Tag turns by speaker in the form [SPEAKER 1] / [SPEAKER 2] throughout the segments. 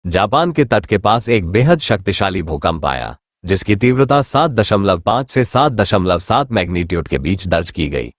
[SPEAKER 1] Japan के तट के पास एक बेहद शक्तिशाली भूकंप आया, जिसकी तीव्रता 7.5 से 7.7 मैग्नीट्यूड के बीच दर्ज की गई।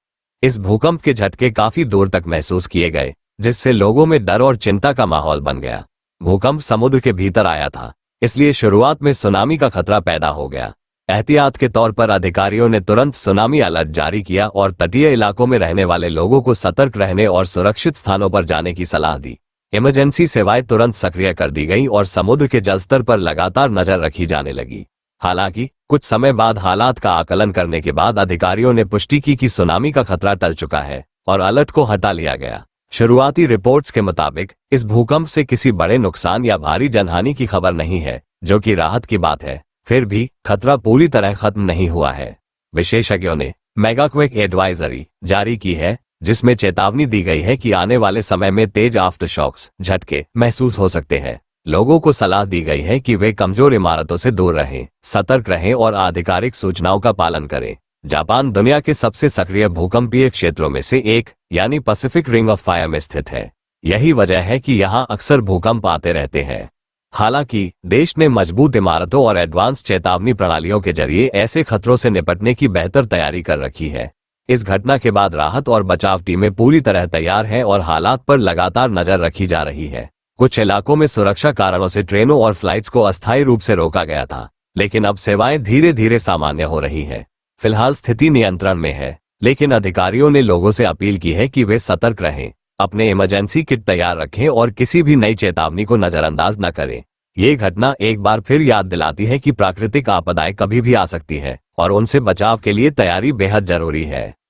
[SPEAKER 1] इस भूकंप के झटके काफी दूर तक महसूस किए गए, जिससे लोगों में डर और चिंता का माहौल बन गया। भूकंप समुद्र के भीतर आया था, इसलिए शुरुआत में सुनामी का खतरा पैदा हो गया। एहतियात के तौर पर अधिकारियों ने तुरंत सुनामी अलर्ट जारी किया और तटीय इलाकों में रहने वाले लोगों को सतर्क रहने और सुरक्षित स्थानों पर जाने की सलाह दी। इमरजेंसी सेवाएं तुरंत सक्रिय कर दी गईं और समुद्र के जलस्तर पर लगातार नजर रखी जाने लगी। हालांकि कुछ समय बाद हालात का आकलन करने के बाद अधिकारियों ने पुष्टि की कि सुनामी का खतरा टल चुका है और अलर्ट को हटा लिया गया। शुरुआती रिपोर्ट्स के मुताबिक इस भूकंप से किसी बड़े नुकसान या भारी जनहानि की खबर नहीं है, जो कि राहत की बात है। फिर भी खतरा पूरी तरह खत्म नहीं हुआ है। विशेषज्ञों ने मेगाक्वेक एडवाइजरी जारी की है, जिसमें चेतावनी दी गई है कि आने वाले समय में तेज आफ्टरशॉक्स झटके महसूस हो सकते हैं। लोगों को सलाह दी गई है कि वे कमजोर इमारतों से दूर रहें, सतर्क रहें और आधिकारिक सूचनाओं का पालन करें। जापान दुनिया के सबसे सक्रिय भूकंपीय क्षेत्रों में से एक यानी पैसिफिक रिंग ऑफ फायर में स्थित है। यही वजह है कि यहाँ अक्सर भूकंप आते रहते हैं। हालांकि देश ने मजबूत इमारतों और एडवांस चेतावनी प्रणालियों के जरिए ऐसे खतरों से निपटने की बेहतर तैयारी कर रखी है। इस घटना के बाद राहत और बचाव टीमें पूरी तरह तैयार हैं और हालात पर लगातार नजर रखी जा रही है। कुछ इलाकों में सुरक्षा कारणों से ट्रेनों और फ्लाइट्स को अस्थायी रूप से रोका गया था, लेकिन अब सेवाएं धीरे धीरे सामान्य हो रही हैं। फिलहाल स्थिति नियंत्रण में है, लेकिन अधिकारियों ने लोगों से अपील की है कि वे सतर्क रहें, अपने इमरजेंसी किट तैयार रखें और किसी भी नई चेतावनी को नजरअंदाज न करें। ये घटना एक बार फिर याद दिलाती है कि प्राकृतिक आपदाएं कभी भी आ सकती है और उनसे बचाव के लिए तैयारी बेहद जरूरी है।